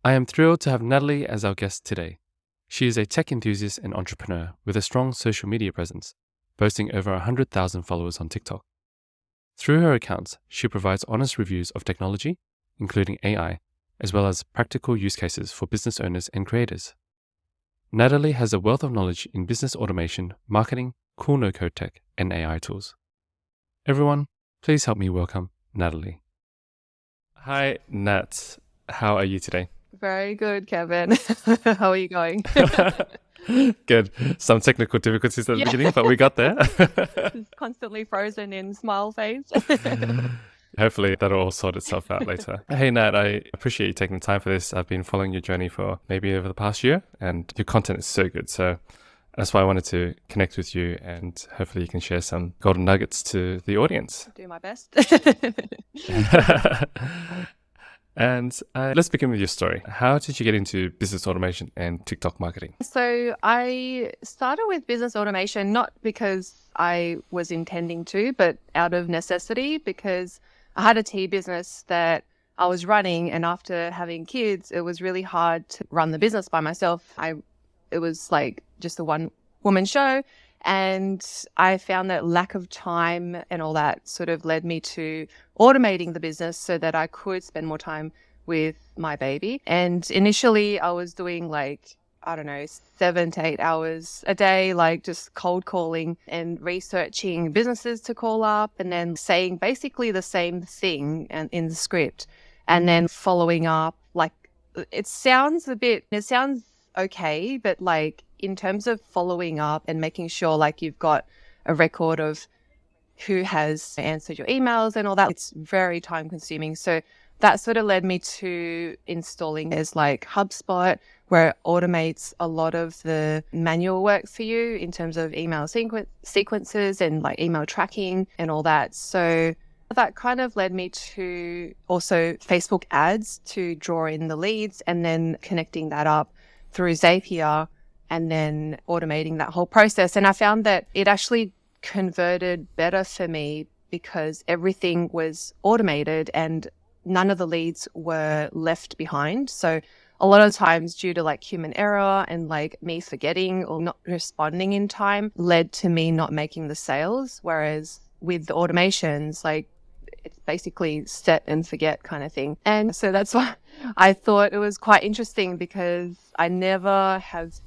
I am thrilled to have Natalie as our guest today. She is a tech enthusiast and entrepreneur with a strong social media presence, boasting over 100,000 followers on TikTok. Through her accounts, she provides honest reviews of technology, including AI, as well as practical use cases for business owners and creators. Natalie has a wealth of knowledge in business automation, marketing, cool no-code tech, and AI tools. Everyone, please help me welcome Natalie. Hi, Nat. How are you today? Very good, Kevin. How are you going? Good. Some technical difficulties at the Yeah. beginning, but we got there. Just constantly frozen in smile face. Hopefully that'll all sort itself out later. Hey Nat, I appreciate you taking the time for this. I've been following your journey for maybe over the past year, and your content is so good. So that's why I wanted to connect with you, and hopefully you can share some golden nuggets to the audience. Do my best. And let's begin with your story. How did you get into business automation and TikTok marketing? So I started with business automation, not because I was intending to, but out of necessity, because I had a tea business that I was running, and after having kids, it was really hard to run the business by myself. It was like just a one woman show. And I found that lack of time and all that sort of led me to automating the business so that I could spend more time with my baby. And initially I was doing like, I don't know, 7 to 8 hours a day, like just cold calling and researching businesses to call up and then saying basically the same thing and in the script and then following up. Like it sounds okay, but like in terms of following up and making sure like you've got a record of who has answered your emails and all that, it's very time consuming. So that sort of led me to installing there's like HubSpot, where it automates a lot of the manual work for you in terms of email sequences and like email tracking and all that. So that kind of led me to also Facebook ads to draw in the leads and then connecting that up through Zapier and then automating that whole process. And I found that it actually converted better for me because everything was automated and none of the leads were left behind. So a lot of times due to like human error and like me forgetting or not responding in time led to me not making the sales. Whereas with the automations, like it's basically set and forget kind of thing. And so that's why I thought it was quite interesting because I never have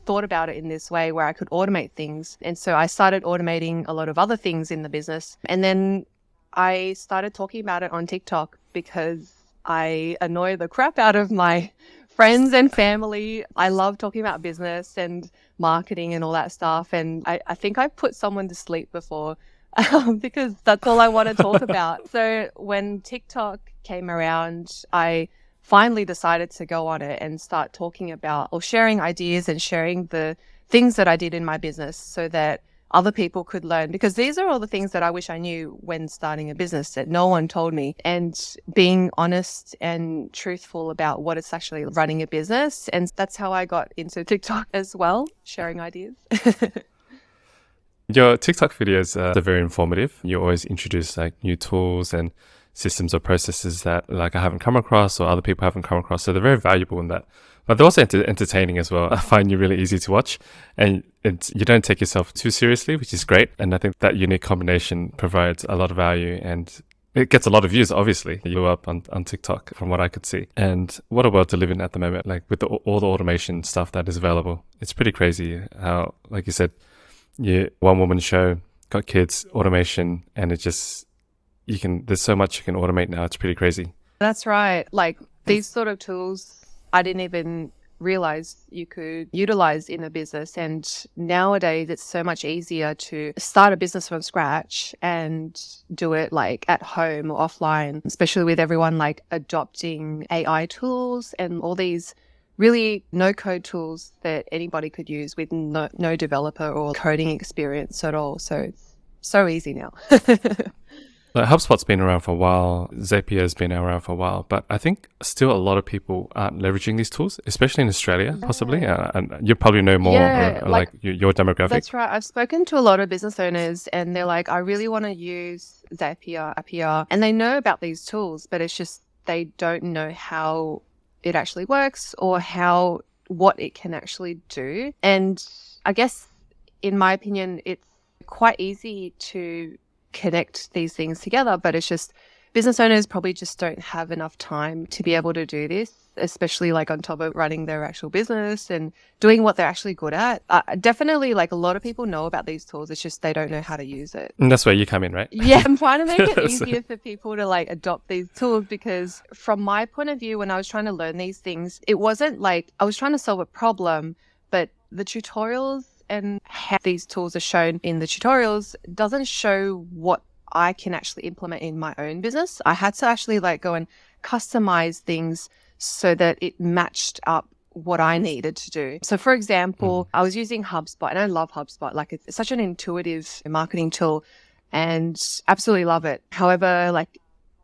thought about it in this way where I could automate things. And so I started automating a lot of other things in the business. And then I started talking about it on TikTok because I annoy the crap out of my friends and family. I love talking about business and marketing and all that stuff. And I think I put someone to sleep before because that's all I want to talk about. So when TikTok came around, I finally decided to go on it and start talking about or sharing ideas and sharing the things that I did in my business so that other people could learn, because these are all the things that I wish I knew when starting a business that no one told me, and being honest and truthful about what it's actually running a business. And that's how I got into TikTok as well, sharing ideas. Your TikTok videos are very informative. You always introduce like new tools and systems or processes that like I haven't come across or other people haven't come across. So they're very valuable in that. But they're also entertaining as well. I find you really easy to watch and you don't take yourself too seriously, which is great. And I think that unique combination provides a lot of value and it gets a lot of views, obviously. You blew up on TikTok from what I could see. And what a world to live in at the moment, like with all the automation stuff that is available. It's pretty crazy how, like you said, one woman show, got kids, automation, and there's so much you can automate now. It's pretty crazy. That's right. Like these sort of tools, I didn't even realize you could utilize in a business. And nowadays it's so much easier to start a business from scratch and do it like at home or offline, especially with everyone like adopting AI tools and all these really no-code tools that anybody could use with no developer or coding experience at all. So it's so easy now. Like HubSpot's been around for a while, Zapier's been around for a while, but I think still a lot of people aren't leveraging these tools, especially in Australia, possibly. And you probably know more, Yeah, like your demographic. that's right. I've spoken to a lot of business owners and they're like, I really want to use Zapier, and they know about these tools, but it's just they don't know how it actually works or what it can actually do. And I guess, in my opinion, it's quite easy to connect these things together, but it's just business owners probably just don't have enough time to be able to do this, especially like on top of running their actual business and doing what they're actually good at. Definitely, like, a lot of people know about these tools. It's just they don't know how to use it. And that's where you come in, right? Yeah, I'm trying to make it easier for people to like adopt these tools, because from my point of view, when I was trying to learn these things, it wasn't like I was trying to solve a problem, but the tutorials and how these tools are shown in the tutorials doesn't show what I can actually implement in my own business. I had to actually like go and customize things so that it matched up what I needed to do. So for example, I was using HubSpot, and I love HubSpot. Like, it's such an intuitive marketing tool and absolutely love it. However, like,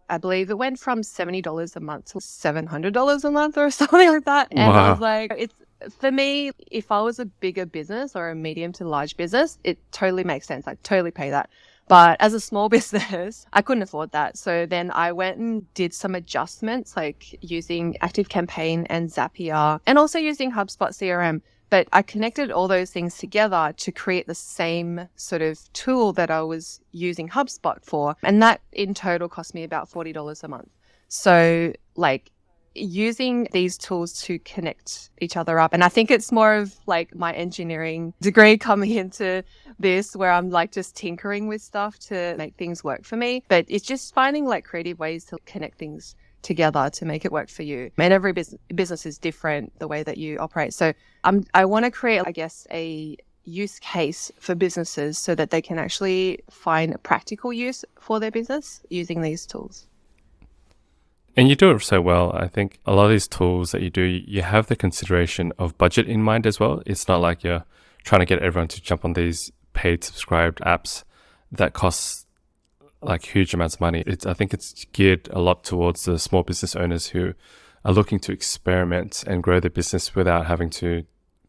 I believe it went from $70 a month to $700 a month or something like that. And I was like, it's, for me, if I was a bigger business or a medium to large business, it totally makes sense. I'd totally pay that. But as a small business, I couldn't afford that. So then I went and did some adjustments, like using ActiveCampaign and Zapier, and also using HubSpot CRM. But I connected all those things together to create the same sort of tool that I was using HubSpot for. And that in total cost me about $40 a month. So like, using these tools to connect each other up. And I think it's more of like my engineering degree coming into this, where I'm like just tinkering with stuff to make things work for me. But it's just finding like creative ways to connect things together to make it work for you. And every business is different, the way that you operate. So I want to create, I guess, a use case for businesses so that they can actually find a practical use for their business using these tools. And you do it so well. I think a lot of these tools that you do, you have the consideration of budget in mind as well. It's not like you're trying to get everyone to jump on these paid subscribed apps that cost like huge amounts of money. I think it's geared a lot towards the small business owners who are looking to experiment and grow their business without having to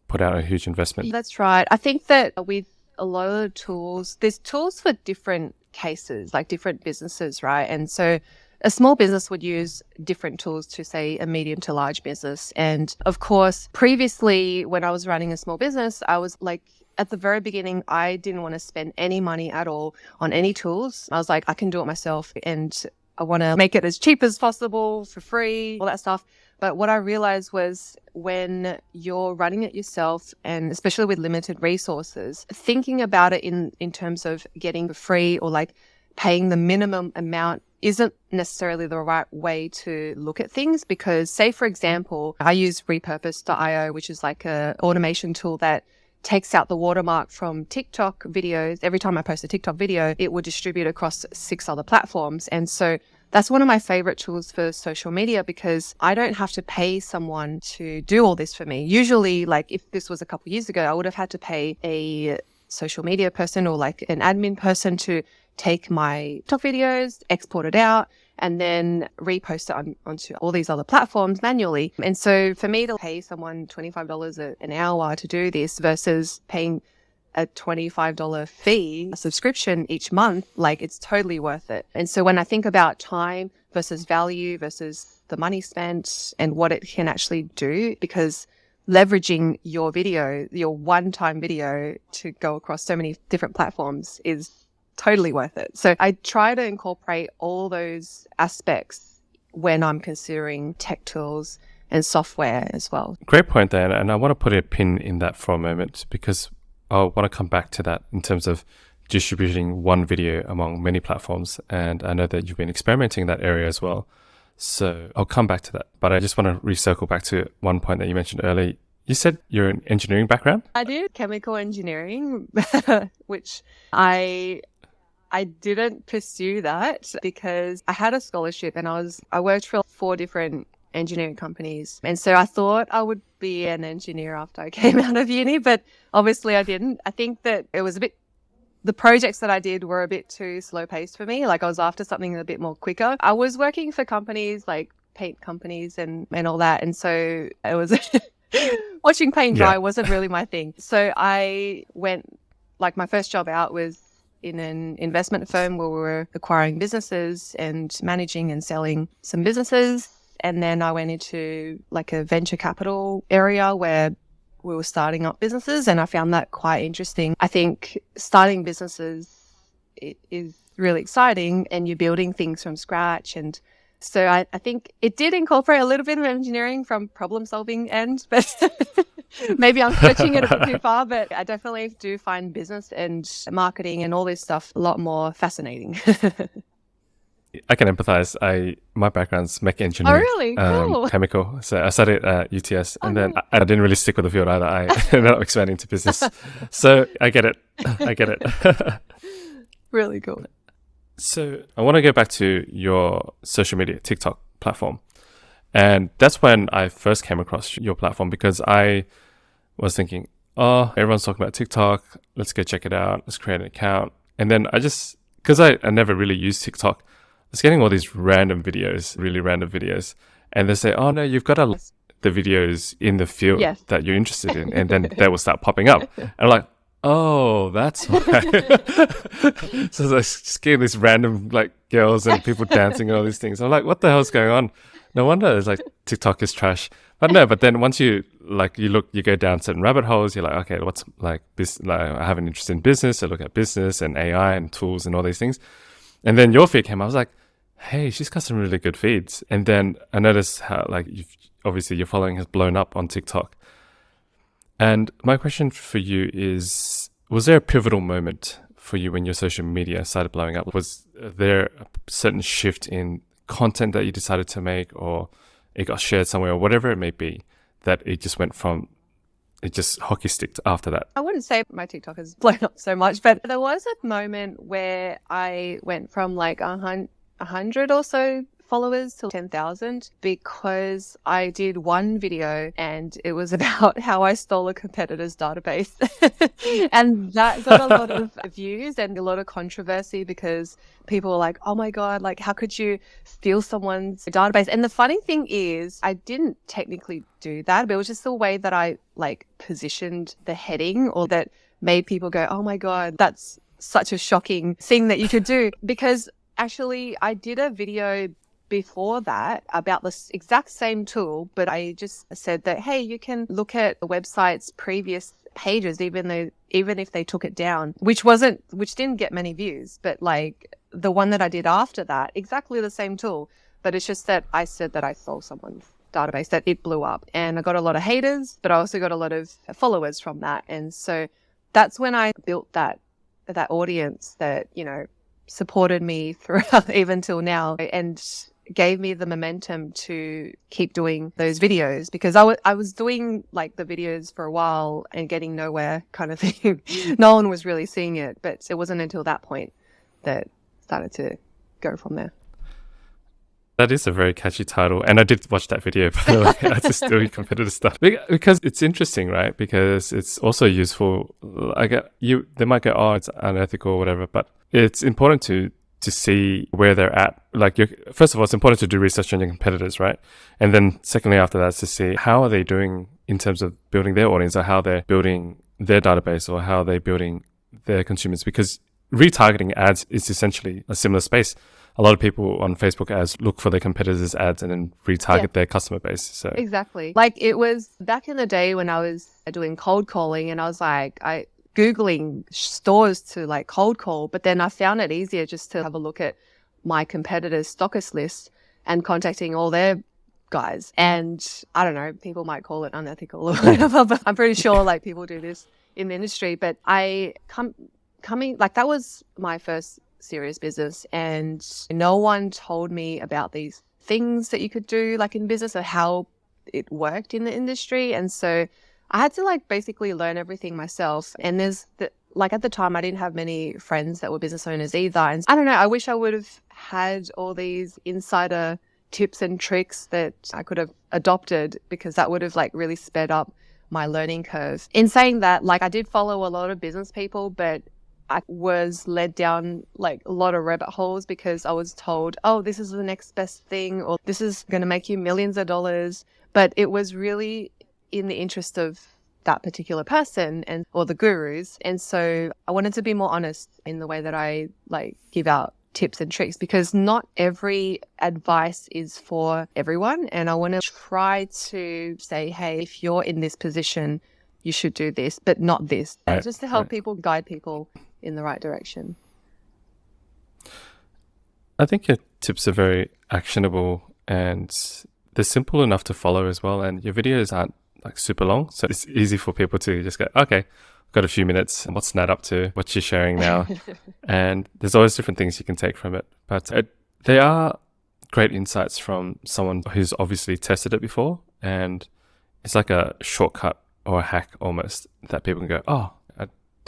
put out a huge investment. That's right. I think that with a lot of the tools, there's tools for different cases, like different businesses, right? And so a small business would use different tools to, say, a medium to large business. And of course, previously when I was running a small business, I was like, at the very beginning, I didn't want to spend any money at all on any tools. I was like, I can do it myself, and I want to make it as cheap as possible, for free, all that stuff. But what I realized was, when you're running it yourself, and especially with limited resources, thinking about it in terms of getting for free or like paying the minimum amount isn't necessarily the right way to look at things. Because, say, for example, I use repurpose.io, which is like a automation tool that takes out the watermark from TikTok videos. Every time I post a TikTok video, it will distribute across 6 other platforms. And so that's one of my favorite tools for social media, because I don't have to pay someone to do all this for me. Usually, like, if this was a couple of years ago, I would have had to pay a social media person or like an admin person to take my TikTok videos, export it out, and then repost it onto all these other platforms manually. And so for me to pay someone $25 an hour to do this versus paying a $25 fee, a subscription each month, like, it's totally worth it. And so when I think about time versus value versus the money spent and what it can actually do, because leveraging your video, your one-time video, to go across so many different platforms is totally worth it. So I try to incorporate all those aspects when I'm considering tech tools and software as well. Great point there. And I want to put a pin in that for a moment, because I want to come back to that in terms of distributing one video among many platforms. And I know that you've been experimenting in that area as well. So I'll come back to that. But I just want to recircle back to one point that you mentioned earlier. You said you're an engineering background? I did chemical engineering, which I didn't pursue that because I had a scholarship and I worked for 4 different engineering companies. And so I thought I would be an engineer after I came out of uni, but obviously I didn't. I think that the projects that I did were a bit too slow paced for me. Like, I was after something a bit more quicker. I was working for companies like paint companies and all that. And so it was watching paint dry wasn't really my thing. So I went, like, my first job out was in an investment firm where we were acquiring businesses and managing and selling some businesses. And then I went into like a venture capital area where we were starting up businesses, and I found that quite interesting. I think starting businesses is really exciting, and you're building things from scratch. And so I think it did incorporate a little bit of engineering from problem solving end, but maybe I'm stretching it a bit too far. But I definitely do find business and marketing and all this stuff a lot more fascinating. I can empathize. My background's mech Oh, engineering, really? Cool. chemical. So I studied at UTS, Oh, and then nice. I didn't really stick with the field either. I ended up expanding to business. So I get it. I get it. Really cool. So I want to go back to your social media, TikTok platform. And that's when I first came across your platform, because I was thinking, oh, everyone's talking about TikTok. Let's go check it out. Let's create an account. And then because I never really used TikTok, I was getting all these random videos, really random videos. And they say, oh, no, you've got to like the videos in the field Yes. that you're interested in. And then they will start popping up. And I'm like, oh, that's why. So I was just getting these random like girls and people dancing and all these things. I'm like, what the hell's going on? No wonder it's like TikTok is trash. But no, but then once you go down certain rabbit holes, you're like, okay, what's like I have an interest in business. I look at business and AI and tools and all these things. And then your feed came. I was like, hey, she's got some really good feeds. And then I noticed how like obviously your following has blown up on TikTok. And my question for you is, was there a pivotal moment for you when your social media started blowing up? Was there a certain shift in content that you decided to make, or it got shared somewhere, or whatever it may be, that it just hockey sticked after that? I wouldn't say my TikTok has blown up so much, but there was a moment where I went from like 100 or so followers to 10,000 because I did one video and it was about how I stole a competitor's database. And that got a lot of views and a lot of controversy because people were like, oh my God, like how could you steal someone's database? And the funny thing is I didn't technically do that, but it was just the way that I like positioned the heading, or that made people go, oh my God, that's such a shocking thing that you could do. Because actually I did a video before that about this exact same tool, but I just said that, hey, you can look at the website's previous pages, even if they took it down, which didn't get many views, but like the one that I did after that, exactly the same tool, but it's just that I said that I stole someone's database, that it blew up, and I got a lot of haters, but I also got a lot of followers from that. And so that's when I built that audience that, you know, supported me throughout even till now, and gave me the momentum to keep doing those videos, because I was doing like the videos for a while and getting nowhere kind of thing. No one was really seeing it, but it wasn't until that point that started to go from there. That is a very catchy title. And I did watch that video, by the way. I just do competitive stuff. Because it's interesting, right? Because it's also useful. They might go, oh, it's unethical or whatever, but it's important to see where they're at. Like, first of all, it's important to do research on your competitors, right? And then secondly, after that, is to see how are they doing in terms of building their audience, or how they're building their database, or how they're building their consumers. Because retargeting ads is essentially a similar space. A lot of people on Facebook ads look for their competitors' ads and then retarget their customer base. So exactly. Like it was back in the day when I was doing cold calling, and I was like, Googling stores to like cold call, but then I found it easier just to have a look at my competitors' stockist list and contacting all their guys. And I don't know, people might call it unethical or whatever, but I'm pretty sure like people do this in the industry. But coming like that was my first serious business, and no one told me about these things that you could do like in business, or how it worked in the industry. And so I had to like basically learn everything myself. And like at the time I didn't have many friends that were business owners either. And I don't know, I wish I would have had all these insider tips and tricks that I could have adopted, because that would have like really sped up my learning curve. In saying that, like I did follow a lot of business people, but I was led down like a lot of rabbit holes because I was told, oh, this is the next best thing, or this is going to make you millions of dollars. But it was really in the interest of that particular person or the gurus. And so I wanted to be more honest in the way that I like give out tips and tricks, because not every advice is for everyone. And I want to try to say, hey, if you're in this position, you should do this, but not this. Right, Just to help right. people, guide people in the right direction. I think your tips are very actionable and they're simple enough to follow as well. And your videos aren't like super long. So it's easy for people to just go, okay, got a few minutes. What's Nat up to? What's she sharing now? And there's always different things you can take from it. But they are great insights from someone who's obviously tested it before. And it's like a shortcut or a hack almost that people can go, oh,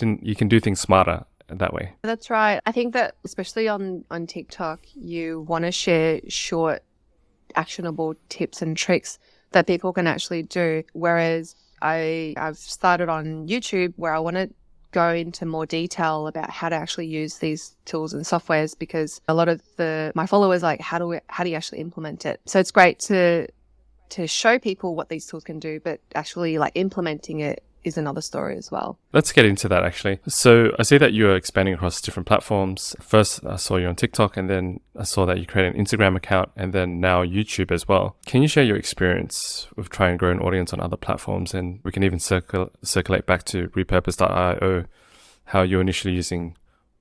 you can do things smarter that way. That's right. I think that especially on TikTok, you want to share short, actionable tips and tricks that people can actually do. Whereas I've started on YouTube where I want to go into more detail about how to actually use these tools and softwares, because a lot of my followers are like, how do you actually implement it? So it's great to show people what these tools can do, but actually like implementing it is another story as well. Let's get into that actually. So I see that you're expanding across different platforms. First, I saw you on TikTok, and then I saw that you created an Instagram account, and then now YouTube as well. Can you share your experience with trying to grow an audience on other platforms? And we can even circulate back to repurpose.io, how you're initially using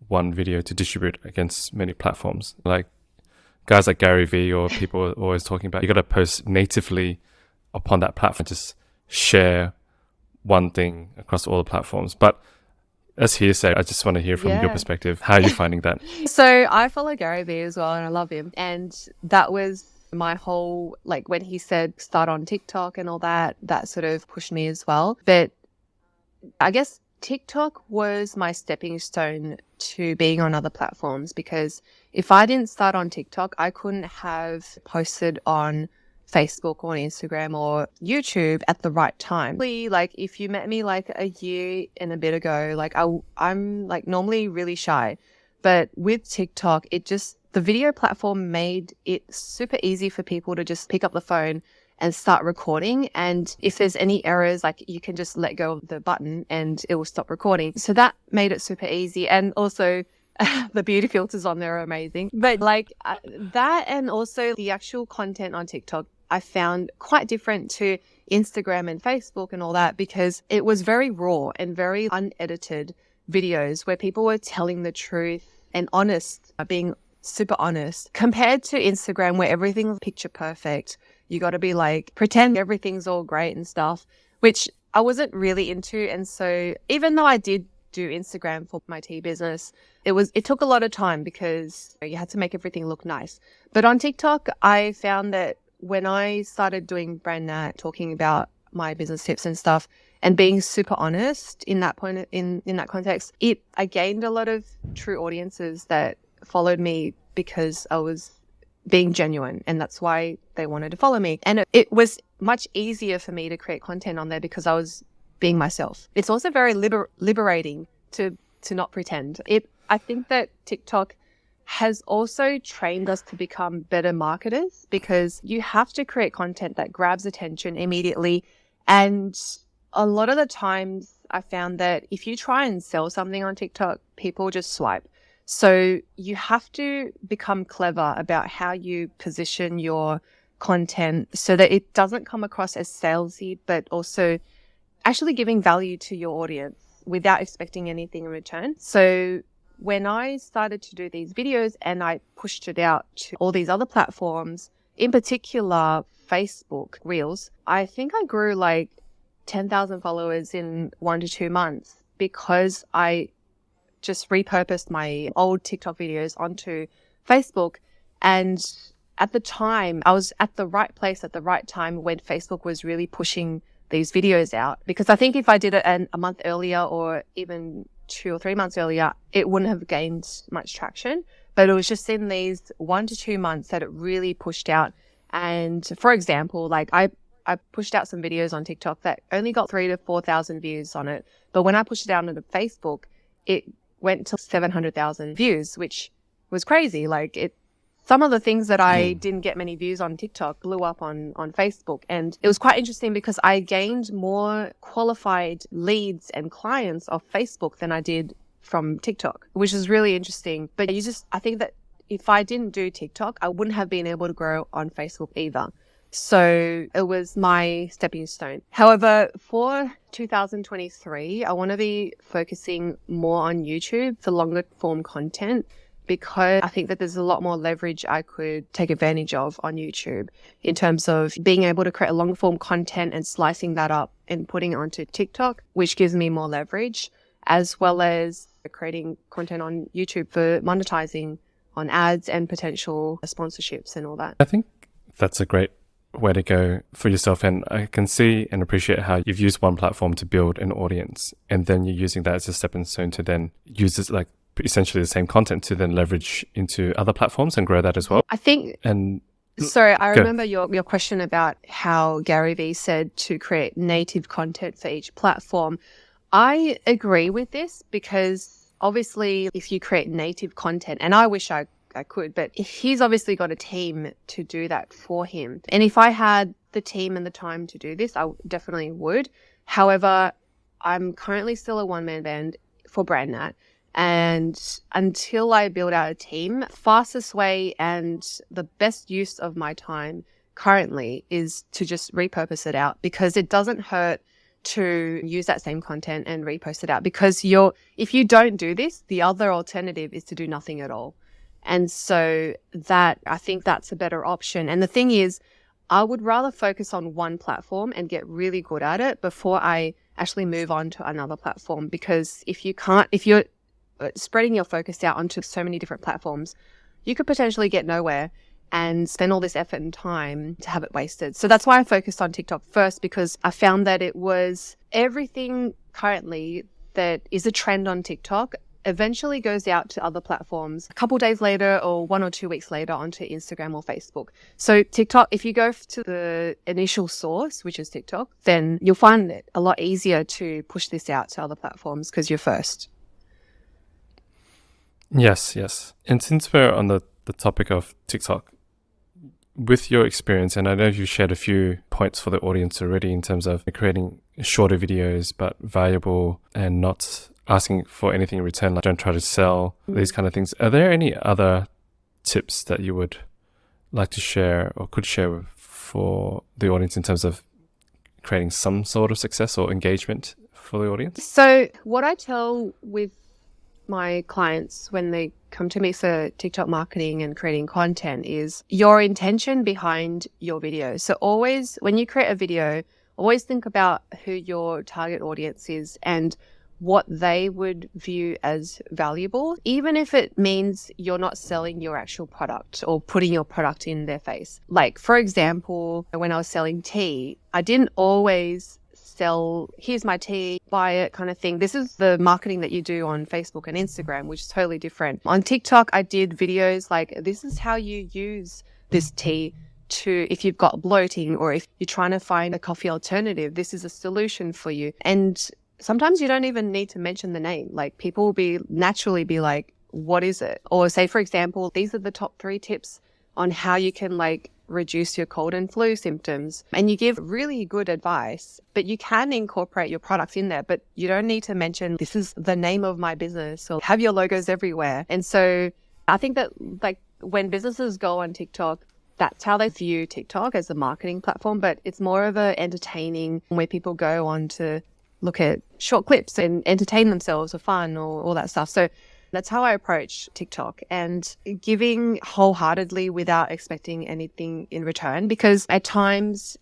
one video to distribute against many platforms. Like guys like Gary Vee or people are always talking about, you got to post natively upon that platform, just share one thing across all the platforms. But as hearsay, I just want to hear from your perspective. How are you finding that? So I follow Gary Vee as well, and I love him. And that was my whole, like when he said start on TikTok and all that sort of pushed me as well. But I guess TikTok was my stepping stone to being on other platforms, because if I didn't start on TikTok, I couldn't have posted on Facebook or Instagram or YouTube at the right time. Like if you met me like a year and a bit ago, like I'm like normally really shy, but with TikTok, the video platform made it super easy for people to just pick up the phone and start recording. And if there's any errors, like you can just let go of the button and it will stop recording. So that made it super easy. And also the beauty filters on there are amazing. But like that, and also the actual content on TikTok, I found quite different to Instagram and Facebook and all that, because it was very raw and very unedited videos where people were telling the truth and honest, being super honest, compared to Instagram where everything's picture perfect. You got to be like, pretend everything's all great and stuff, which I wasn't really into. And so even though I did do Instagram for my tea business, it took a lot of time because you had to make everything look nice. But on TikTok, I found that when I started doing Brand Nat, talking about my business tips and stuff, and being super honest in that point, in that context, I gained a lot of true audiences that followed me because I was being genuine, and that's why they wanted to follow me. And it was much easier for me to create content on there because I was being myself. It's also very liberating to not pretend. I think that TikTok has also trained us to become better marketers, because you have to create content that grabs attention immediately. And a lot of the times I found that if you try and sell something on TikTok, people just swipe. So you have to become clever about how you position your content so that it doesn't come across as salesy, but also actually giving value to your audience without expecting anything in return. So when I started to do these videos and I pushed it out to all these other platforms, in particular Facebook Reels, I think I grew like 10,000 followers in 1 to 2 months, because I just repurposed my old TikTok videos onto Facebook. And at the time, I was at the right place at the right time when Facebook was really pushing these videos out, because I think if I did it a month earlier or even 2 or 3 months earlier, it wouldn't have gained much traction. But it was just in these 1 to 2 months that it really pushed out. And for example, like I pushed out some videos on TikTok that only got 3,000 to 4,000 views on it. But when I pushed it out onto Facebook, it went to 700,000 views, which was crazy. Like some of the things that I didn't get many views on TikTok blew up on Facebook. And it was quite interesting because I gained more qualified leads and clients off Facebook than I did from TikTok, which is really interesting. But I think that if I didn't do TikTok, I wouldn't have been able to grow on Facebook either. So it was my stepping stone. However, for 2023, I want to be focusing more on YouTube for longer form content, because I think that there's a lot more leverage I could take advantage of on YouTube in terms of being able to create a long form content and slicing that up and putting it onto TikTok, which gives me more leverage, as well as creating content on YouTube for monetizing on ads and potential sponsorships and all that. I think that's a great way to go for yourself. And I can see and appreciate how you've used one platform to build an audience, and then you're using that as a stepping stone to then use this, like essentially the same content to then leverage into other platforms and grow that as well. I think, and sorry, I remember your question about how Gary Vee said to create native content for each platform. I agree with this, because obviously if you create native content, and I wish I could, but he's obviously got a team to do that for him. And if I had the team and the time to do this, I definitely would. However, I'm currently still a one-man band for BrandNat. And until I build out a team, fastest way and the best use of my time currently is to just repurpose it out, because it doesn't hurt to use that same content and repost it out, because if you don't do this, the other alternative is to do nothing at all. And so I think that's a better option. And the thing is, I would rather focus on one platform and get really good at it before I actually move on to another platform. Because if you're spreading your focus out onto so many different platforms, you could potentially get nowhere and spend all this effort and time to have it wasted. So that's why I focused on TikTok first, because I found that it was everything currently that is a trend on TikTok eventually goes out to other platforms a couple days later or 1 or 2 weeks later onto Instagram or Facebook. So TikTok, if you go to the initial source, which is TikTok, then you'll find it a lot easier to push this out to other platforms because you're first. Yes. And since we're on the topic of TikTok, with your experience, and I know you shared a few points for the audience already in terms of creating shorter videos, but valuable and not asking for anything in return, like don't try to sell, these kind of things. Are there any other tips that you would like to share or could share for the audience in terms of creating some sort of success or engagement for the audience? So what I tell with my clients when they come to me for TikTok marketing and creating content is your intention behind your video. So always, when you create a video, always think about who your target audience is and what they would view as valuable, even if it means you're not selling your actual product or putting your product in their face. Like, for example, when I was selling tea, I didn't always sell, here's my tea, buy it kind of thing. This is the marketing that you do on Facebook and Instagram, which is totally different. On TikTok, I did videos like, this is how you use this tea to, if you've got bloating or if you're trying to find a coffee alternative, this is a solution for you. And sometimes you don't even need to mention the name. Like, people will naturally be like, what is it? Or say, for example, these are the top 3 tips on how you can reduce your cold and flu symptoms. And you give really good advice, but you can incorporate your products in there, but you don't need to mention this is the name of my business or have your logos everywhere. And so I think that when businesses go on TikTok, that's how they view TikTok as a marketing platform, but it's more of a entertaining where people go on to look at short clips and entertain themselves or fun or all that stuff. So that's how I approach TikTok, and giving wholeheartedly without expecting anything in return. Because at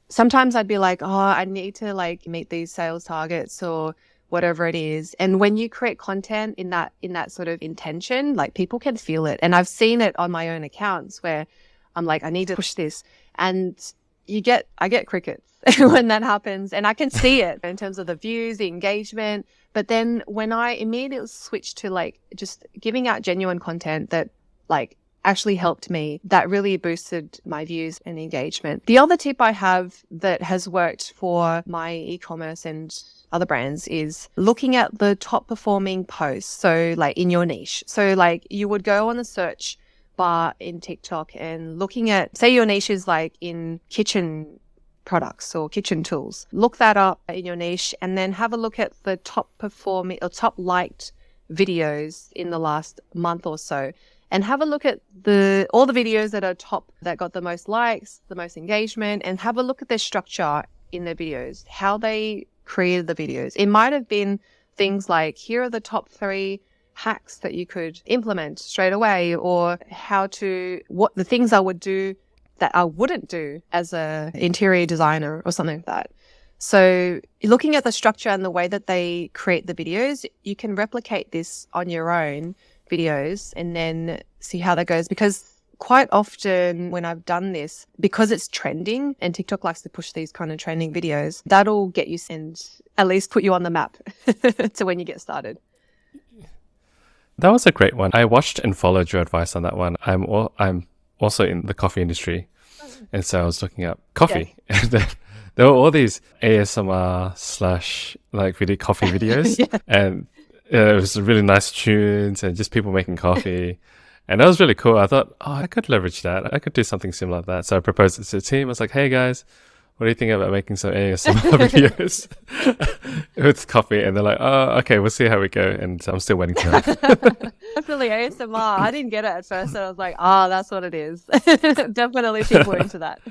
sometimes I'd be like, I need to meet these sales targets or whatever it is. And when you create content in that sort of intention, people can feel it. And I've seen it on my own accounts where I'm like, I need to push this. And I get crickets when that happens, and I can see it in terms of the views, the engagement. But then when I immediately switched to just giving out genuine content that actually helped me, that really boosted my views and engagement. The other tip I have that has worked for my e-commerce and other brands is looking at the top performing posts. So in your niche. So you would go on the search bar in TikTok and looking at, say your niche is in kitchen products or kitchen tools. Look that up in your niche and then have a look at the top performing or top liked videos in the last month or so. and have a look at all the videos that are top, that got the most likes, the most engagement, and have a look at their structure in their videos, how they created the videos. It might have been things like, here are the top 3 hacks that you could implement straight away, or what the things I would do that I wouldn't do as a interior designer or something like that. So looking at the structure and the way that they create the videos, you can replicate this on your own videos and then see how that goes. Because quite often when I've done this, because it's trending and TikTok likes to push these kind of trending videos, that'll get you and at least put you on the map to when you get started. That was a great one. I watched and followed your advice on that one. I'm also in the coffee industry, and so I was looking up coffee, and then there were all these ASMR / like video coffee videos, and it was really nice tunes and just people making coffee, and that was really cool. I thought, I could leverage that. I could do something similar to that. So I proposed it to the team. I was like, hey guys, what do you think about making some ASMR videos with coffee? And they're like, oh, okay, we'll see how we go. And I'm still waiting to know. Definitely ASMR. I didn't get it at first. And I was like, that's what it is. Definitely people are into that.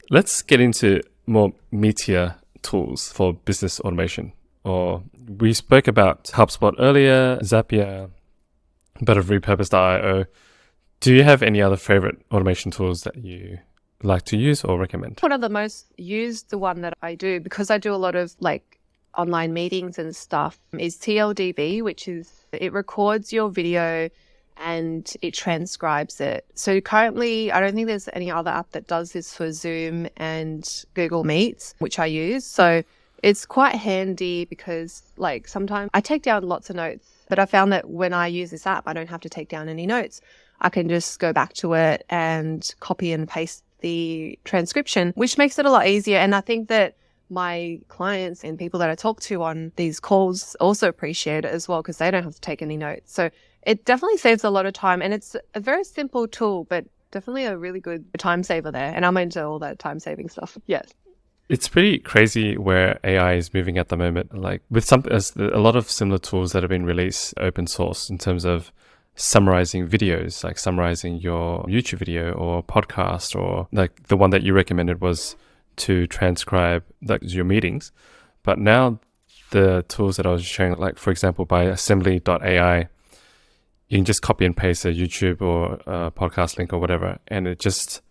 Let's get into more meatier tools for business automation. Or we spoke about HubSpot earlier, Zapier, a bit of repurpose.io. Do you have any other favorite automation tools that you like to use or recommend? One of the most used, the one that I do, because I do a lot of like online meetings and stuff, is TLDB, which is, it records your video and it transcribes it. So currently, I don't think there's any other app that does this for Zoom and Google Meets, which I use. So it's quite handy because like sometimes I take down lots of notes, but I found that when I use this app, I don't have to take down any notes. I can just go back to it and copy and paste the transcription, which makes it a lot easier. And I think that my clients and people that I talk to on these calls also appreciate it as well, because they don't have to take any notes. So it definitely saves a lot of time, and it's a very simple tool, but definitely a really good time saver there. And I'm into all that time saving stuff. Yes. It's pretty crazy where AI is moving at the moment. Like with a lot of similar tools that have been released open source in terms of summarizing videos, like summarizing your YouTube video or podcast, or like the one that you recommended was to transcribe like your meetings. But now the tools that I was showing, like for example, by assembly.ai, you can just copy and paste a YouTube or a podcast link or whatever. And it just,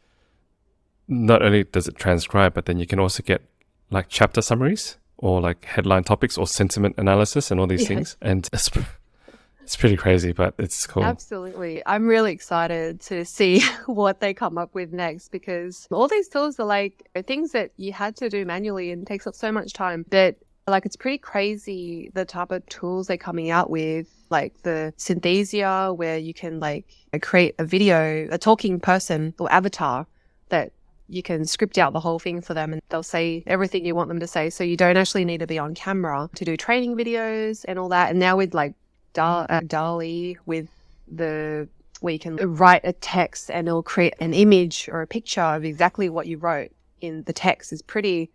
not only does it transcribe, but then you can also get like chapter summaries or like headline topics or sentiment analysis and all these things. And it's pretty crazy, but it's cool. Absolutely. I'm really excited to see what they come up with next, because all these tools are like things that you had to do manually and takes up so much time. But like, it's pretty crazy the type of tools they're coming out with, like the Synthesia, where you can like create a video, a talking person or avatar that you can script out the whole thing for them and they'll say everything you want them to say. So you don't actually need to be on camera to do training videos and all that. And now with like DALL-E, where you can write a text and it'll create an image or a picture of exactly what you wrote in the text, is pretty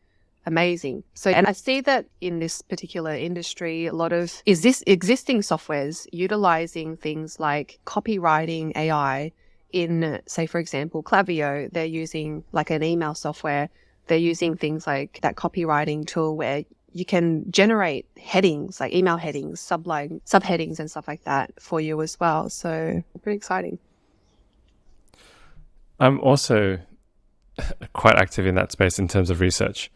amazing. So, and I see that in this particular industry, a lot of existing softwares utilizing things like copywriting AI in, say, for example, Klaviyo. They're using like an email software. They're using things like that copywriting tool where you can generate headings, like email headings, subheadings and stuff like that for you as well. So pretty exciting. I'm also quite active in that space in terms of research.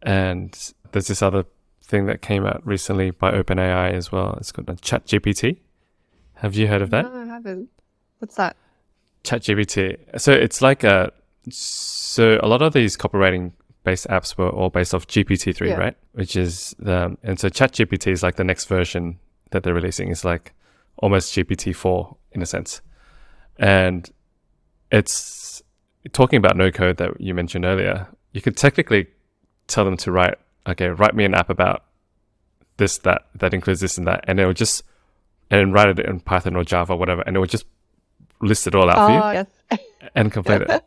And there's this other thing that came out recently by OpenAI as well. It's called ChatGPT. Have you heard of that? No, I haven't. What's that? ChatGPT. So it's like so a lot of these copywriting based apps were all based off GPT-3, right? Which is and so ChatGPT is like the next version that they're releasing. It's like almost GPT-4 in a sense. And it's talking about no code that you mentioned earlier. You could technically tell them to write me an app about this, that includes this and that. And it will just, and write it in Python or Java or whatever. And it will just list it all out for you. Yes. and complete it.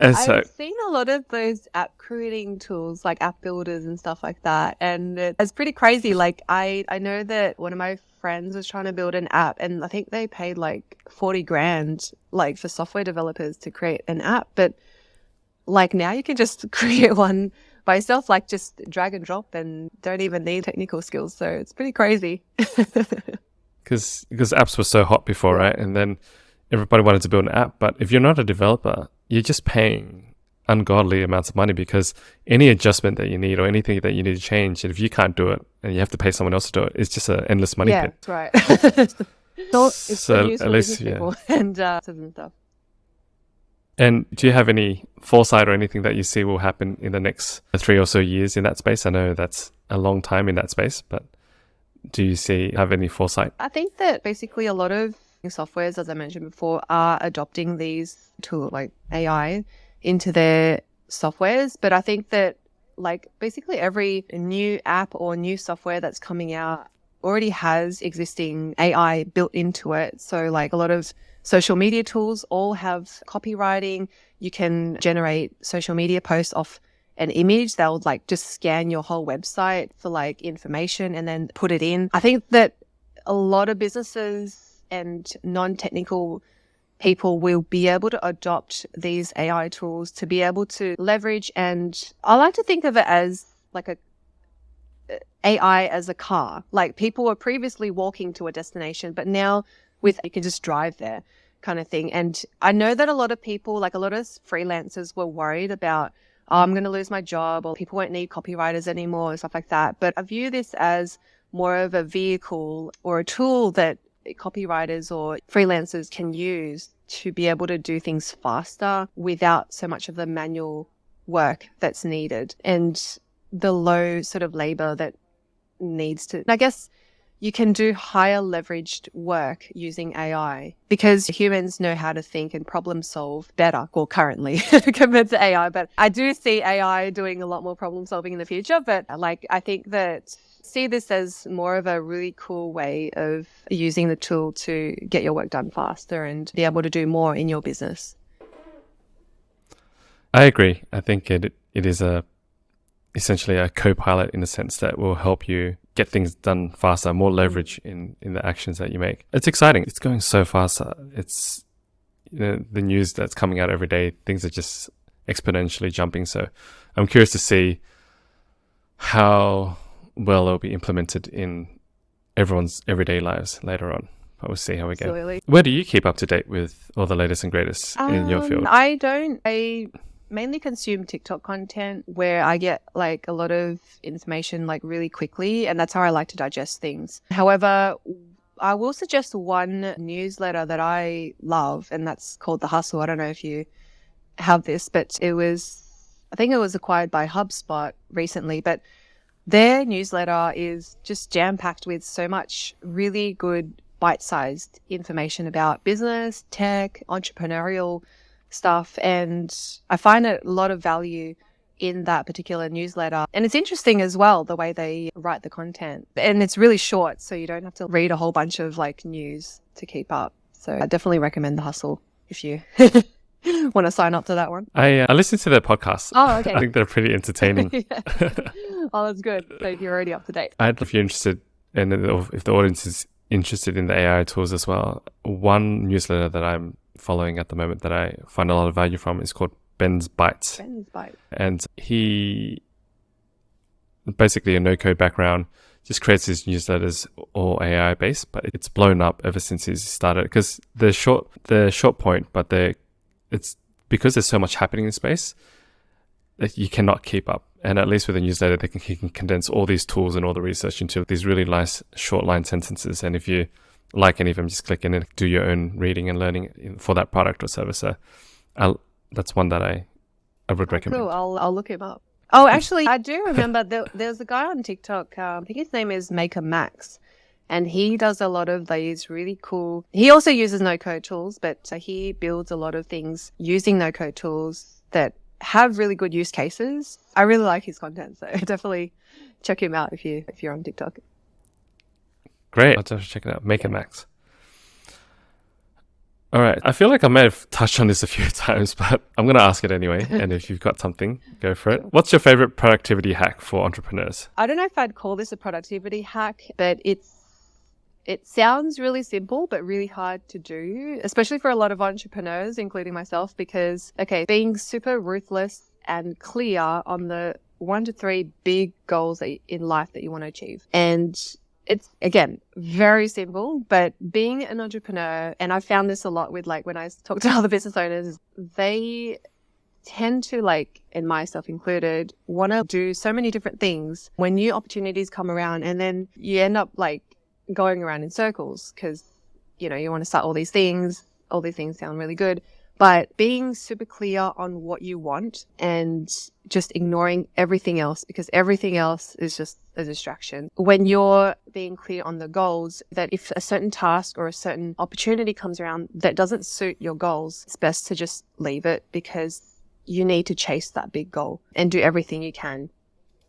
And so, I've seen a lot of those app creating tools, like app builders and stuff like that. And it's pretty crazy. Like I know that one of my friends was trying to build an app, and I think they paid like 40 grand, like for software developers to create an app. But like now you can just create one by yourself, like just drag and drop, and don't even need technical skills. So it's pretty crazy. because apps were so hot before, right? And then everybody wanted to build an app. But if you're not a developer, you're just paying ungodly amounts of money, because any adjustment that you need or anything that you need to change, and if you can't do it and you have to pay someone else to do it, it's just an endless money Yeah, pit. that's right. It's So good news at for least, business yeah. people and stuff. And do you have any foresight or anything that you see will happen in the next 3 or so years in that space? I know that's a long time in that space, but do you have any foresight? I think that basically a lot of softwares, as I mentioned before, are adopting these tools like AI into their softwares. But I think that like basically every new app or new software that's coming out already has existing AI built into it. So like a lot of social media tools all have copywriting. You can generate social media posts off an image. They'll like just scan your whole website for like information and then put it in. I think that a lot of businesses and non-technical people will be able to adopt these AI tools to be able to leverage. And I like to think of it as like a AI as a car. Like people were previously walking to a destination, but now with you can just drive there kind of thing. And I know that a lot of people, like a lot of freelancers were worried about, oh, I'm going to lose my job, or people won't need copywriters anymore and stuff like that. But I view this as more of a vehicle or a tool that copywriters or freelancers can use to be able to do things faster without so much of the manual work that's needed and the low sort of labor that needs to. I guess you can do higher leveraged work using AI because humans know how to think and problem solve better, well, currently compared to AI. But I do see AI doing a lot more problem solving in the future. But like, I think that see this as more of a really cool way of using the tool to get your work done faster and be able to do more in your business. I agree. I think it is essentially a co-pilot in the sense that will help you get things done faster, more leverage in the actions that you make. It's exciting. It's going so fast. It's the news that's coming out every day. Things are just exponentially jumping. So I'm curious to see how well it'll be implemented in everyone's everyday lives later on. But we'll see how we go. Absolutely. Where do you keep up to date with all the latest and greatest in your field? I don't. I mainly consume TikTok content where I get like a lot of information like really quickly, and that's how I like to digest things. However, I will suggest one newsletter that I love, and that's called The Hustle. I don't know if you have this, but I think it was acquired by HubSpot recently, but their newsletter is just jam-packed with so much really good bite-sized information about business, tech, entrepreneurial stuff. And I find a lot of value in that particular newsletter. And it's interesting as well, the way they write the content. And it's really short, so you don't have to read a whole bunch of like news to keep up. So I definitely recommend The Hustle if you want to sign up to that one. I listen to their podcasts. Oh, okay. I think they're pretty entertaining. Yeah. Oh, that's good. So you're already up to date. If you're interested, and if the audience is interested in the AI tools as well, one newsletter that I'm following at the moment that I find a lot of value from is called Ben's Bites. Ben's Bites. And he, basically a no-code background, just creates his newsletters all AI based, but it's blown up ever since he's started because they're short point, but it's because there's so much happening in space that you cannot keep up. And at least with a newsletter, he can condense all these tools and all the research into these really nice short line sentences. And if you like any of them, just click in and do your own reading and learning for that product or service. So that's one that I would recommend. Cool. I'll look him up. Oh, actually, I do remember there's a guy on TikTok. I think his name is Maker Max, and he does a lot of these really cool. He also uses no-code tools, but he builds a lot of things using no-code tools that have really good use cases. I really like his content, so definitely check him out if you're on TikTok. Great. I'll have to check it out. Maker Max. All right. I feel like I may have touched on this a few times, but I'm going to ask it anyway. And if you've got something, go for it. What's your favorite productivity hack for entrepreneurs? I don't know if I'd call this a productivity hack, but it sounds really simple, but really hard to do, especially for a lot of entrepreneurs, including myself, because, okay, being super ruthless and clear on the 1 to 3 big goals in life that you want to achieve. And it's, again, very simple, but being an entrepreneur, and I found this a lot with like when I talk to other business owners, they tend to, like, and myself included, want to do so many different things when new opportunities come around, and then you end up like going around in circles because, you know, you want to start all these things sound really good, but being super clear on what you want and just ignoring everything else, because everything else is just a distraction. When you're being clear on the goals, that if a certain task or a certain opportunity comes around that doesn't suit your goals, it's best to just leave it, because you need to chase that big goal and do everything you can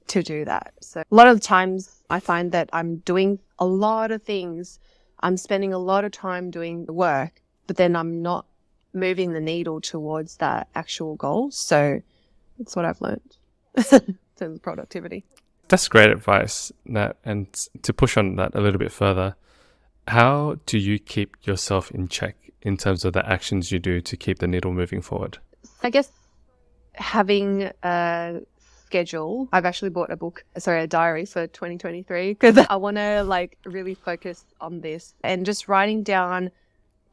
to do that. So a lot of times I find that I'm doing a lot of things. I'm spending a lot of time doing the work, but then I'm not moving the needle towards that actual goal. So that's what I've learned in terms of productivity. That's great advice, Nat. And to push on that a little bit further, how do you keep yourself in check in terms of the actions you do to keep the needle moving forward? I guess having a schedule. I've actually bought a diary for 2023 because I want to like really focus on this, and just writing down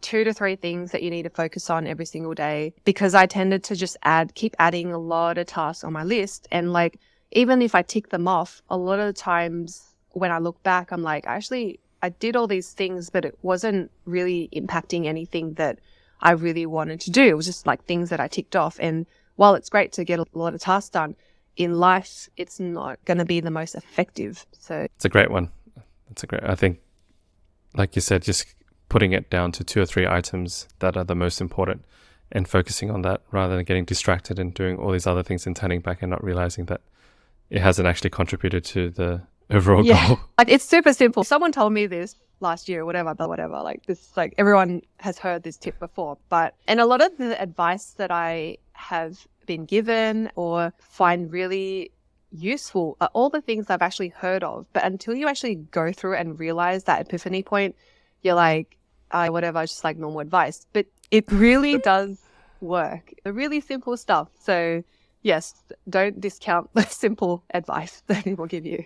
2 to 3 things that you need to focus on every single day, because I tended to just keep adding a lot of tasks on my list. And like, even if I tick them off, a lot of the times when I look back, I'm like, actually, I did all these things, but it wasn't really impacting anything that I really wanted to do. It was just like things that I ticked off. And while it's great to get a lot of tasks done, in life, it's not going to be the most effective. So it's a great one. I think, like you said, just putting it down to 2 or 3 items that are the most important and focusing on that rather than getting distracted and doing all these other things and turning back and not realizing that it hasn't actually contributed to the overall goal. Like, it's super simple. Someone told me this last year, whatever, like this, like everyone has heard this tip before, and a lot of the advice that I have been given or find really useful are all the things I've actually heard of. But until you actually go through and realize that epiphany point, you're like, whatever, it's just like normal advice. But it really does work. The really simple stuff. So yes, don't discount the simple advice that people give you.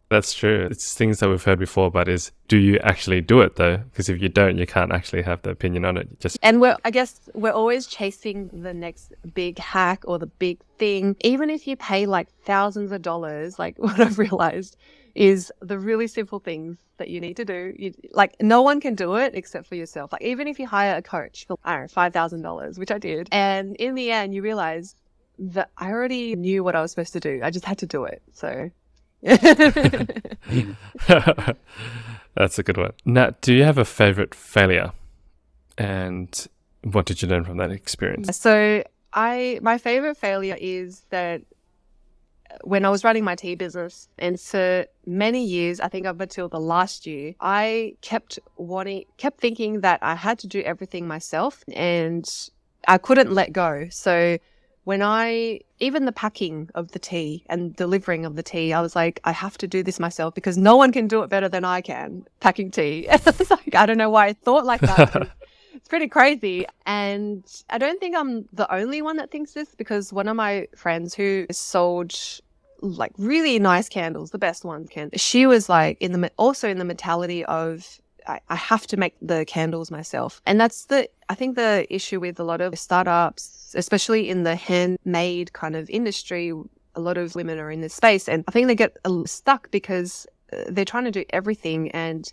That's true. It's things that we've heard before, but do you actually do it though? Because if you don't, you can't actually have the opinion on it. And I guess we're always chasing the next big hack or the big thing. Even if you pay like thousands of dollars, like what I've realized is the really simple things that you need to do. Like, no one can do it except for yourself. Like, even if you hire a coach for, I don't know, $5,000, which I did. And in the end, you realize that I already knew what I was supposed to do. I just had to do it. So that's a good one. Nat, do you have a favorite failure, and what did you learn from that experience? So my favorite failure is that when I was running my tea business, and for many years, I think up until the last year, I kept thinking that I had to do everything myself and I couldn't let go. So even the packing of the tea and delivering of the tea, I was like, I have to do this myself because no one can do it better than I can, packing tea. It's like, I don't know why I thought like that. It's pretty crazy. And I don't think I'm the only one that thinks this, because one of my friends who sold like really nice candles, the best ones, she was like also in the mentality of, I have to make the candles myself. And that's I think the issue with a lot of startups, especially in the handmade kind of industry. A lot of women are in this space, and I think they get stuck because they're trying to do everything. And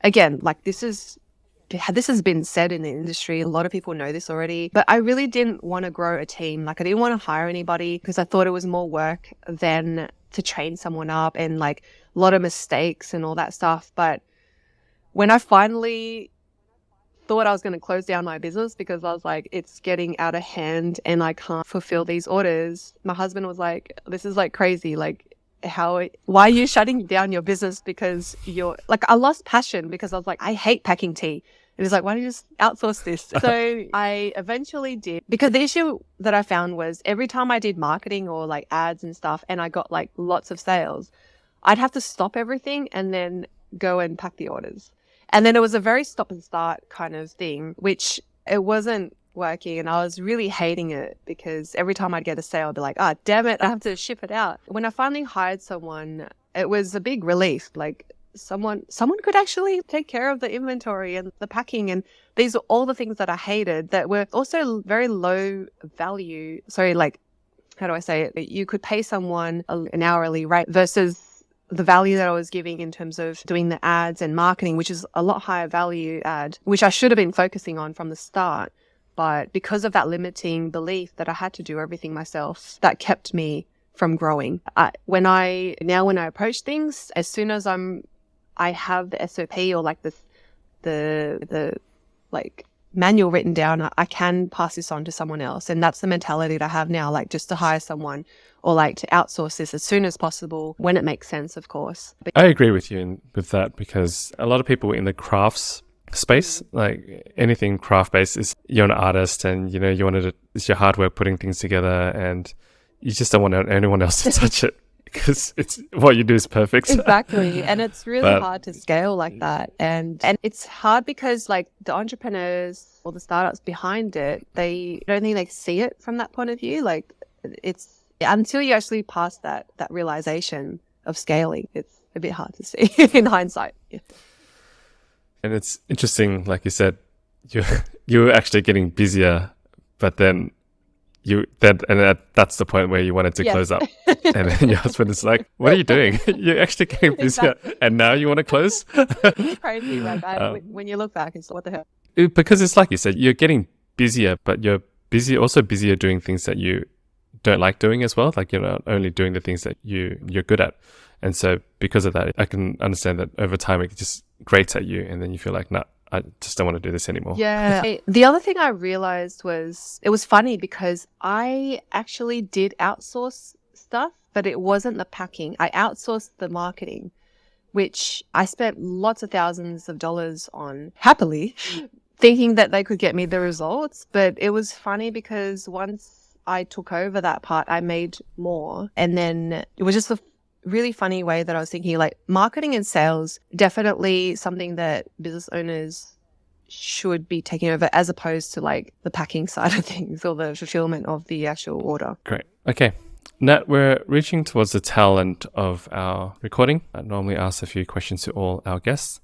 again, like this has been said in the industry. A lot of people know this already, but I really didn't want to grow a team. Like, I didn't want to hire anybody because I thought it was more work than to train someone up, and like a lot of mistakes and all that stuff. But when I finally thought I was going to close down my business because I was like, it's getting out of hand and I can't fulfill these orders, my husband was like, this is like crazy. Like, why are you shutting down your business? Because I lost passion, because I was like, I hate packing tea. It was like, why don't you just outsource this? So I eventually did, because the issue that I found was every time I did marketing or like ads and stuff and I got like lots of sales, I'd have to stop everything and then go and pack the orders. And then it was a very stop and start kind of thing, which it wasn't working. And I was really hating it because every time I'd get a sale, I'd be like, ah, damn it, I have to ship it out. When I finally hired someone, it was a big relief. Like someone could actually take care of the inventory and the packing. And these are all the things that I hated that were also very low value. Sorry, like, how do I say it? You could pay someone an hourly rate versus the value that I was giving in terms of doing the ads and marketing, which is a lot higher value add, which I should have been focusing on from the start. But because of that limiting belief that I had to do everything myself, that kept me from growing. When I approach things, as soon as I have the SOP or like the like manual written down, I can pass this on to someone else. And that's the mentality that I have now, like just to hire someone or like to outsource this as soon as possible when it makes sense, of course. I agree with you with that, because a lot of people in the crafts space, like anything craft based, is you're an artist and it's your hard work putting things together and you just don't want anyone else to touch it because it's what you do is perfect. Exactly. And it's really hard to scale like that. And it's hard because like the entrepreneurs or the startups behind it, I don't think they see it from that point of view. Like it's until you actually pass that realization of scaling, it's a bit hard to see in hindsight. Yeah. And it's interesting, like you said, you're actually getting busier, but then that's the point where you wanted to close up. And then your husband is like, what are you doing? You're actually getting busier and now you want to close? It's crazy. Like when you look back, it's what the hell? Because it's like you said, you're getting busier, but you're busier doing things that you don't like doing as well. Like you're not only doing the things that you're good at. And so because of that, I can understand that over time it just grates at you and then you feel like, nah, I just don't want to do this anymore. Yeah. The other thing I realized was it was funny because I actually did outsource stuff, but it wasn't the packing. I outsourced the marketing, which I spent lots of thousands of dollars on happily, thinking that they could get me the results. But it was funny because once I took over that part, I made more. And then it was just a really funny way that I was thinking, like marketing and sales, definitely something that business owners should be taking over as opposed to like the packing side of things or the fulfillment of the actual order. Great. Okay. Nat, we're reaching towards the tail end of our recording. I normally ask a few questions to all our guests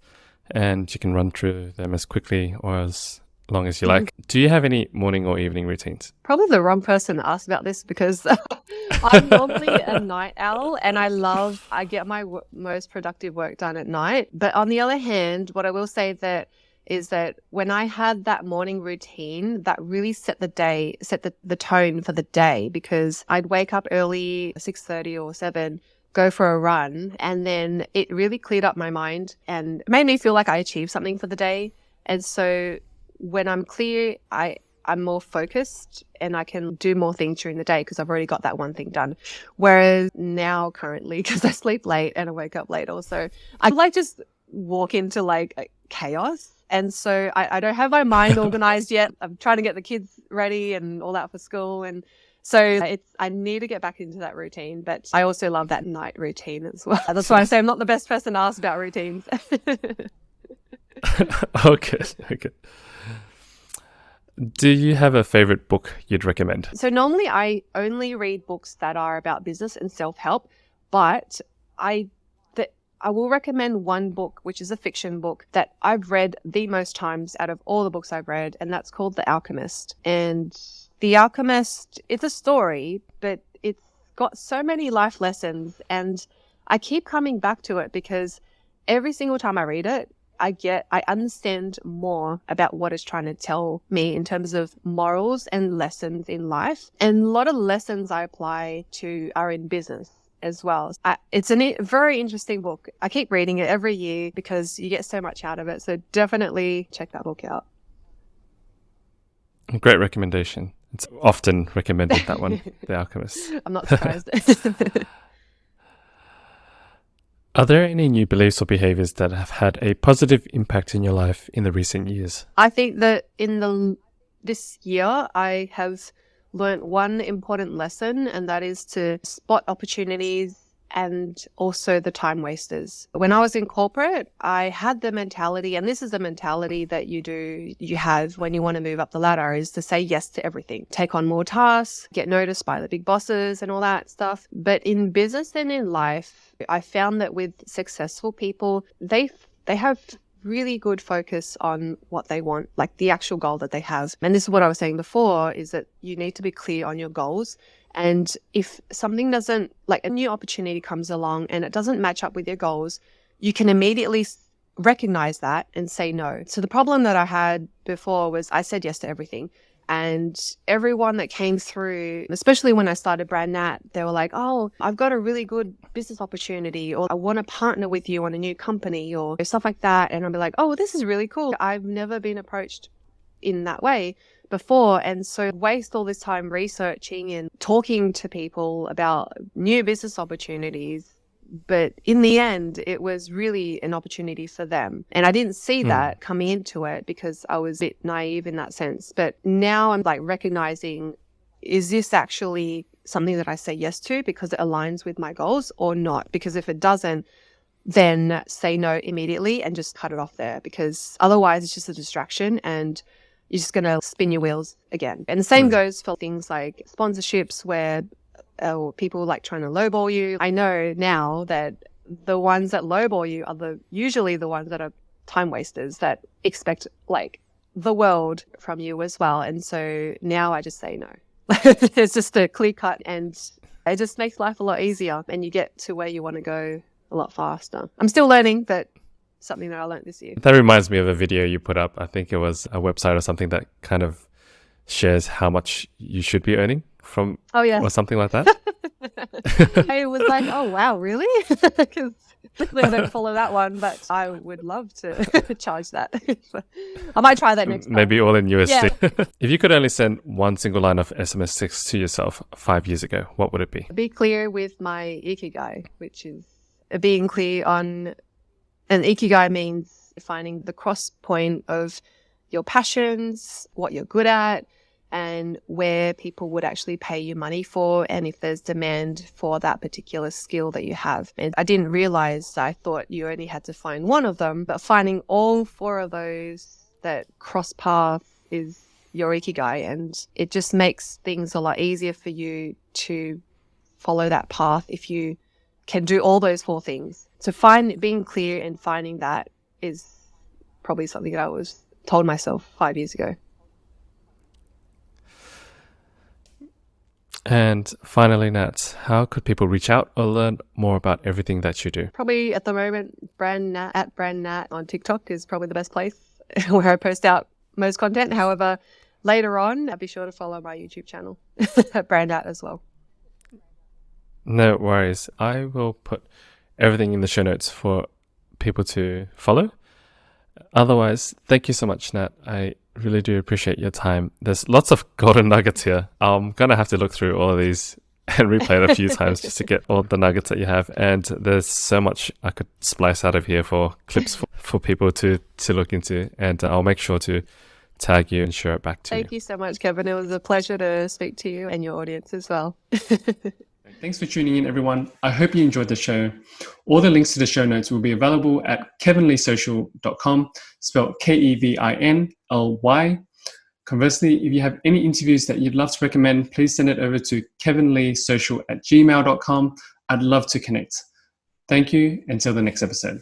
and you can run through them as quickly or as long as you like. Do you have any morning or evening routines? Probably the wrong person to ask about this because I'm normally a night owl and I get my most productive work done at night. But on the other hand, what I will say is that when I had that morning routine, that really set the tone for the day, because I'd wake up early, 6:30 or 7, go for a run, and then it really cleared up my mind and made me feel like I achieved something for the day. And so when I'm clear, I'm more focused and I can do more things during the day because I've already got that one thing done. Whereas now currently, because I sleep late and I wake up late also, I like just walk into like chaos. And so I don't have my mind organized yet. I'm trying to get the kids ready and all that for school. And so I need to get back into that routine, but I also love that night routine as well. That's why I say I'm not the best person to ask about routines. Okay. Do you have a favorite book you'd recommend? So normally I only read books that are about business and self-help, but I will recommend one book, which is a fiction book that I've read the most times out of all the books I've read, and that's called The Alchemist. And The Alchemist, it's a story, but it's got so many life lessons, and I keep coming back to it because every single time I read it, I understand more about what it's trying to tell me in terms of morals and lessons in life. And a lot of lessons I apply to are in business as well. It's a very interesting book. I keep reading it every year because you get so much out of it. So definitely check that book out. Great recommendation. It's often recommended, that one, The Alchemist. I'm not surprised. Are there any new beliefs or behaviors that have had a positive impact in your life in the recent years? I think that this year I have learned one important lesson, and that is to spot opportunities and also the time wasters. When I was in corporate, I had the mentality, and this is the mentality that you have when you want to move up the ladder, is to say yes to everything, take on more tasks, get noticed by the big bosses and all that stuff. But in business and in life, I found that with successful people, they have really good focus on what they want, like the actual goal that they have. And this is what I was saying before, is that you need to be clear on your goals. And if something doesn't, like a new opportunity comes along and it doesn't match up with your goals, you can immediately recognize that and say no. So the problem that I had before was I said yes to everything. And everyone that came through, especially when I started Brand Nat, they were like, oh, I've got a really good business opportunity, or I want to partner with you on a new company, or stuff like that. And I'll be like, oh, this is really cool. I've never been approached in that way before. And so waste all this time researching and talking to people about new business opportunities. But in the end, it was really an opportunity for them. And I didn't see that coming into it because I was a bit naive in that sense. But now I'm like recognizing, is this actually something that I say yes to because it aligns with my goals or not? Because if it doesn't, then say no immediately and just cut it off there, because otherwise it's just a distraction and you're just going to spin your wheels again. And the same goes for things like sponsorships where people like trying to lowball you. I know now that the ones that lowball you are usually the ones that are time wasters that expect like the world from you as well. And so now I just say no. It's just a clear cut, and it just makes life a lot easier and you get to where you want to go a lot faster. I'm still learning, but something that I learned this year. That reminds me of a video you put up. I think it was a website or something that kind of shares how much you should be earning from, or something like that. I was like, oh, wow, really? Because I don't follow that one, but I would love to charge that. I might try that next time. Maybe all in USD. Yeah. If you could only send one single line of SMS text to yourself 5 years ago, what would it be? Be clear with my ikigai, which is being clear on, and ikigai means finding the cross point of your passions, what you're good at, and where people would actually pay you money for, and if there's demand for that particular skill that you have. And I didn't realize, I thought you only had to find one of them, but finding all four of those that cross path is your ikigai, and it just makes things a lot easier for you to follow that path if you can do all those four things. So being clear and finding that is probably something that I was told myself 5 years ago. And finally, Nat, how could people reach out or learn more about everything that you do? Probably at the moment, at Brand Nat on TikTok is probably the best place where I post out most content. However, later on, be sure to follow my YouTube channel at Brand Nat as well. No worries. I will put everything in the show notes for people to follow. Otherwise, thank you so much, Nat. I really do appreciate your time. There's lots of golden nuggets here. I'm going to have to look through all of these and replay it a few times just to get all the nuggets that you have. And there's so much I could splice out of here for clips for people to look into. And I'll make sure to tag you and share it back to you. Thank you so much, Kevin. It was a pleasure to speak to you and your audience as well. Thanks for tuning in, everyone. I hope you enjoyed the show. All the links to the show notes will be available at kevinleesocial.com, spelled KEVINLY. Conversely, if you have any interviews that you'd love to recommend, please send it over to kevinleesocial@gmail.com. I'd love to connect. Thank you. Until the next episode.